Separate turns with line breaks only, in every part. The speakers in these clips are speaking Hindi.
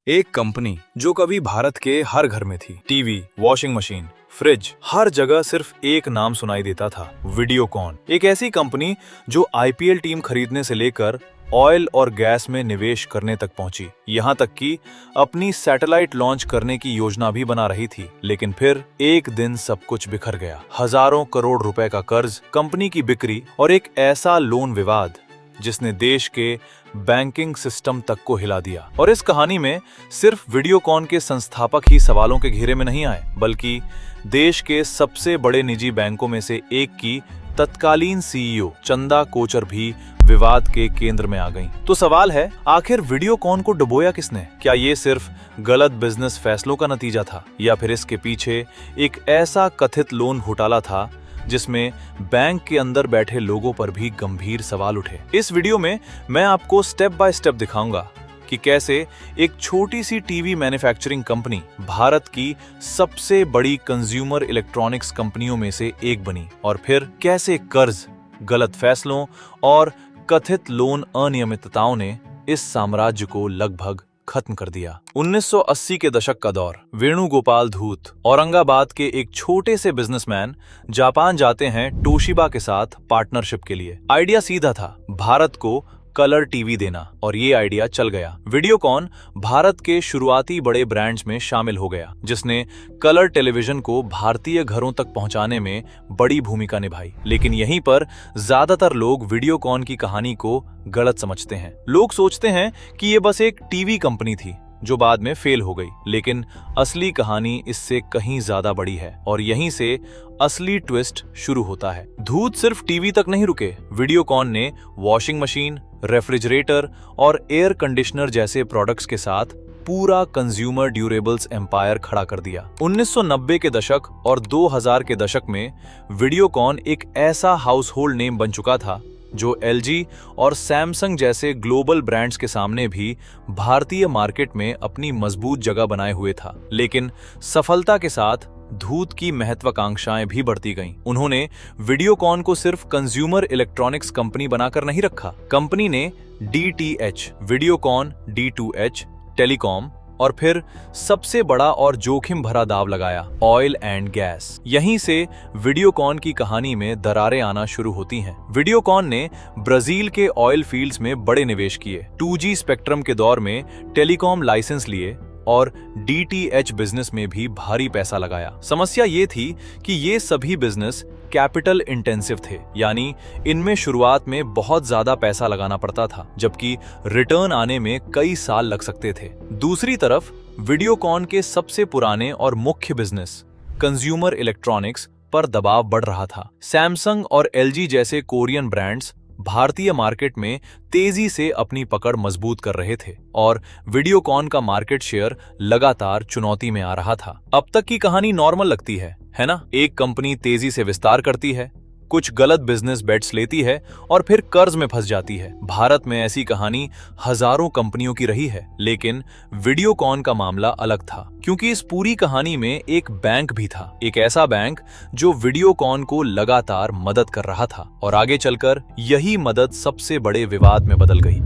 एक कंपनी जो कभी भारत के हर घर में थी, टीवी, वॉशिंग मशीन, फ्रिज, हर जगह सिर्फ एक नाम सुनाई देता था, वीडियोकॉन। एक ऐसी कंपनी जो आईपीएल टीम खरीदने से लेकर ऑयल और गैस में निवेश करने तक पहुंची, यहाँ तक कि अपनी सैटेलाइट लॉन्च करने की योजना भी बना रही थी। लेकिन फिर एक दिन सब कुछ बिखर गया। हजारों करोड़ रुपए का कर्ज, कंपनी की बिक्री और एक ऐसा लोन विवाद जिसने देश के बैंकिंग सिस्टम तक को हिला दिया। और इस कहानी में सिर्फ वीडियोकॉन के संस्थापक ही सवालों के घेरे में नहीं आए, बल्कि देश के सबसे बड़े निजी बैंकों में से एक की तत्कालीन सीईओ चंदा कोचर भी विवाद के केंद्र में आ गईं। तो सवाल है, आखिर वीडियोकॉन को डुबोया किसने? क्या ये सिर्फ गलत बिजनेस फैसलों का नतीजा था, या फिर इसके पीछे एक ऐसा कथित लोन घोटाला था जिसमें बैंक के अंदर बैठे लोगों पर भी गंभीर सवाल उठे? इस वीडियो में मैं आपको स्टेप बाय स्टेप दिखाऊंगा कि कैसे एक छोटी सी टीवी मैन्युफैक्चरिंग कंपनी भारत की सबसे बड़ी कंज्यूमर इलेक्ट्रॉनिक्स कंपनियों में से एक बनी, और फिर कैसे कर्ज, गलत फैसलों और कथित लोन अनियमितताओं ने इस साम्राज्य को लगभग खत्म कर दिया। 1980 के दशक का दौर। वेणुगोपाल धूत, औरंगाबाद के एक छोटे से बिजनेसमैन, जापान जाते हैं टोशिबा के साथ पार्टनरशिप के लिए। आइडिया सीधा था, भारत को कलर टीवी देना, और ये आइडिया चल गया। वीडियोकॉन भारत के शुरुआती बड़े ब्रांड्स में शामिल हो गया, जिसने कलर टेलीविजन को भारतीय घरों तक पहुंचाने में बड़ी भूमिका निभाई। लेकिन यहीं पर ज्यादातर लोग वीडियोकॉन की कहानी को गलत समझते हैं। लोग सोचते हैं कि ये बस एक टीवी कंपनी थी जो बाद में फेल हो गई, लेकिन असली कहानी इससे कहीं ज्यादा बड़ी है, और यहीं से असली ट्विस्ट शुरू होता है। धूत सिर्फ टीवी तक नहीं रुके। वीडियोकॉन ने वॉशिंग मशीन, रेफ्रिजरेटर और एयर कंडीशनर जैसे प्रोडक्ट्स के साथ पूरा कंज्यूमर ड्यूरेबल्स एम्पायर खड़ा कर दिया। 1990 के दशक और 2000 के दशक में वीडियोकॉन एक ऐसा हाउस होल्ड नेम बन चुका था जो एलजी और सैमसंग जैसे ग्लोबल ब्रांड्स के सामने भी भारतीय मार्केट में अपनी मजबूत जगह बनाए हुए था। लेकिन सफलता के साथ धूत की महत्वाकांक्षाएं भी बढ़ती गईं। उन्होंने वीडियोकॉन को सिर्फ कंज्यूमर इलेक्ट्रॉनिक्स कंपनी बनाकर नहीं रखा। कंपनी ने डीटीएच, वीडियोकॉन D2H, टेलीकॉम, और फिर सबसे बड़ा और जोखिम भरा दांव लगाया, ऑयल एंड गैस। यहीं से वीडियोकॉन की कहानी में दरारें आना शुरू होती हैं। वीडियोकॉन ने ब्राजील के ऑयल फील्ड्स में बड़े निवेश किए, 2G स्पेक्ट्रम के दौर में टेलीकॉम लाइसेंस लिए और डीटीएच बिजनेस में भी भारी पैसा लगाया। समस्या ये थी कि ये सभी बिजनेस कैपिटल इंटेंसिव थे, यानी इनमें शुरुआत में बहुत ज्यादा पैसा लगाना पड़ता था, जबकि रिटर्न आने में कई साल लग सकते थे। दूसरी तरफ वीडियोकॉन के सबसे पुराने और मुख्य बिजनेस कंज्यूमर इलेक्ट्रॉनिक्स पर दबाव बढ़ रहा था। सैमसंग और एलजी जैसे कोरियन ब्रांड्स भारतीय मार्केट में तेजी से अपनी पकड़ मजबूत कर रहे थे, और वीडियोकॉन का मार्केट शेयर लगातार चुनौती में आ रहा था। अब तक की कहानी नॉर्मल लगती है ना? एक कंपनी तेजी से विस्तार करती है, कुछ गलत बिजनेस बेट्स लेती है और फिर कर्ज में फंस जाती है। भारत में ऐसी कहानी हजारों कंपनियों की रही है, लेकिन वीडियोकॉन का मामला अलग था, क्योंकि इस पूरी कहानी में एक बैंक भी था, एक ऐसा बैंक जो वीडियोकॉन को लगातार मदद कर रहा था, और आगे चलकर यही मदद सबसे बड़े विवाद में बदल गई।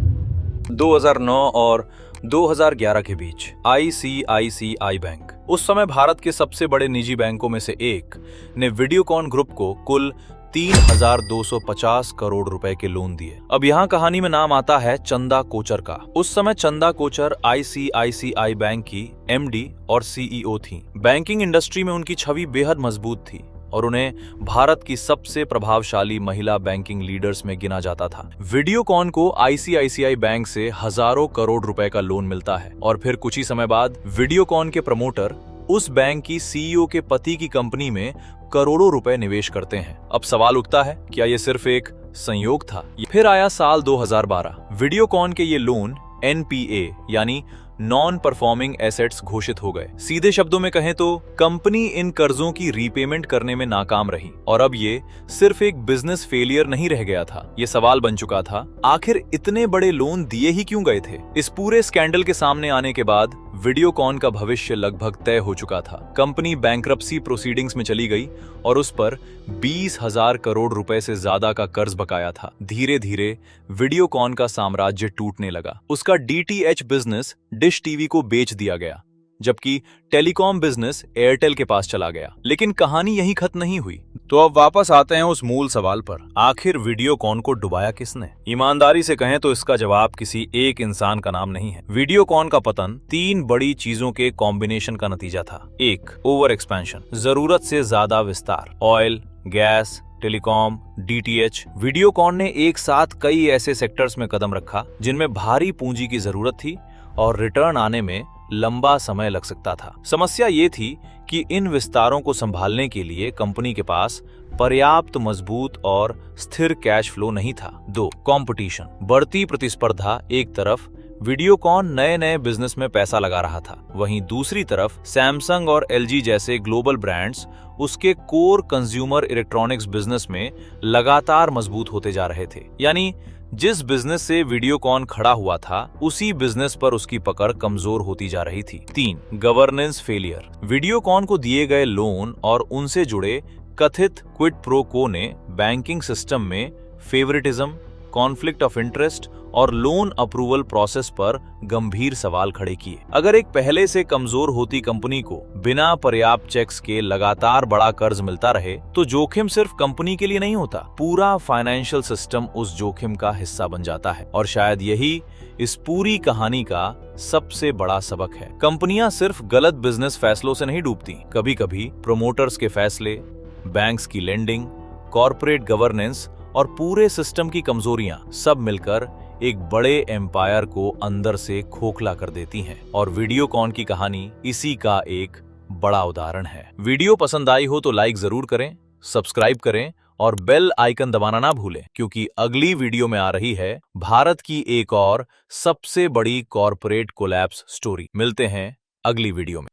2009 और 2011 के बीच ICICI बैंक, उस समय भारत के सबसे बड़े निजी बैंकों में से एक, ने वीडियोकॉन ग्रुप को कुल 3250 करोड़ रुपए के लोन दिए। अब यहाँ कहानी में नाम आता है चंदा कोचर का। उस समय चंदा कोचर ICICI बैंक की MD और CEO थी। बैंकिंग इंडस्ट्री में उनकी छवि बेहद मजबूत थी, और उन्हें भारत की सबसे प्रभावशाली महिला बैंकिंग लीडर्स में गिना जाता था। वीडियोकॉन को ICICI बैंक से हजारों करोड़ रुपए का लोन मिलता है, और फिर कुछ ही समय बाद वीडियोकॉन के प्रमोटर उस बैंक की CEO के पति की कंपनी में करोड़ों रुपए निवेश करते हैं। अब सवाल उठता है, क्या ये सिर्फ एक संयोग था? फिर आया साल 2012। वीडियोकॉन के ये लोन NPA यानी नॉन परफॉर्मिंग एसेट्स घोषित हो गए। सीधे शब्दों में कहें तो कंपनी इन कर्जों की रीपेमेंट करने में नाकाम रही, और अब ये सिर्फ एक बिजनेस फेलियर नहीं रह गया था, ये सवाल बन चुका था, आखिर इतने बड़े लोन दिए ही क्यों गए थे? इस पूरे स्कैंडल के सामने आने के बाद वीडियोकॉन का भविष्य लगभग तय हो चुका था। कंपनी बैंक्रप्सी प्रोसीडिंग्स में चली गई और उस पर 20,000 करोड़ रुपए से ज्यादा का कर्ज बकाया था। धीरे धीरे वीडियोकॉन का साम्राज्य टूटने लगा। उसका डीटीएच बिजनेस डिश टीवी को बेच दिया गया, जबकि टेलीकॉम बिजनेस एयरटेल के पास चला गया। लेकिन कहानी यहीं खत्म नहीं हुई। तो अब वापस आते हैं उस मूल सवाल पर, आखिर वीडियोकॉन को डुबाया किसने? ईमानदारी से कहें तो इसका जवाब किसी एक इंसान का नाम नहीं है। वीडियोकॉन का पतन 3 बड़ी चीजों के कॉम्बिनेशन का नतीजा था। 1, ओवर एक्सपेंशन, जरूरत से ज्यादा विस्तार। Oil, gas, telecom, DTH. Videocon ने एक साथ कई ऐसे सेक्टर्स में कदम रखा जिनमें भारी पूंजी की जरूरत थी और रिटर्न आने में लंबा समय लग सकता था। समस्या ये थी कि इन विस्तारों को संभालने के लिए कंपनी के पास पर्याप्त मजबूत और स्थिर कैश फ्लो नहीं था। 2, कंपटीशन, बढ़ती प्रतिस्पर्धा। एक तरफ वीडियोकॉन नए नए बिजनेस में पैसा लगा रहा था, वहीं दूसरी तरफ सैमसंग और एलजी जैसे ग्लोबल ब्रांड्स उसके कोर कंज्यूमर इलेक्ट्रॉनिक्स बिजनेस में लगातार मजबूत होते जा रहे थे। यानी जिस बिजनेस से वीडियोकॉन खड़ा हुआ था उसी बिजनेस पर उसकी पकड़ कमजोर होती जा रही थी। 3, गवर्नेंस फेलियर। वीडियोकॉन को दिए गए लोन और उनसे जुड़े कथित क्विड प्रो को ने बैंकिंग सिस्टम में फेवरेटिज्म, कॉन्फ्लिक्ट ऑफ इंटरेस्ट और लोन अप्रूवल प्रोसेस पर गंभीर सवाल खड़े किए। अगर एक पहले से कमजोर होती कंपनी को बिना पर्याप्त चेक्स के लगातार बड़ा कर्ज मिलता रहे तो जोखिम सिर्फ कंपनी के लिए नहीं होता, पूरा फाइनेंशियल सिस्टम उस जोखिम का हिस्सा बन जाता है। और शायद यही इस पूरी कहानी का सबसे बड़ा सबक है। कंपनियां सिर्फ गलत बिजनेस फैसलों से नहीं डूबती, कभी कभी प्रोमोटर्स के फैसले, बैंक्स की लेंडिंग, कॉर्पोरेट गवर्नेंस और पूरे सिस्टम की कमजोरियां सब मिलकर एक बड़े एम्पायर को अंदर से खोखला कर देती हैं। और वीडियोकॉन की कहानी इसी का एक बड़ा उदाहरण है। वीडियो पसंद आई हो तो लाइक जरूर करें, सब्सक्राइब करें और बेल आइकन दबाना ना भूलें, क्योंकि अगली वीडियो में आ रही है भारत की एक और सबसे बड़ी कॉर्पोरेट कोलैप्स स्टोरी। मिलते हैं अगली वीडियो में।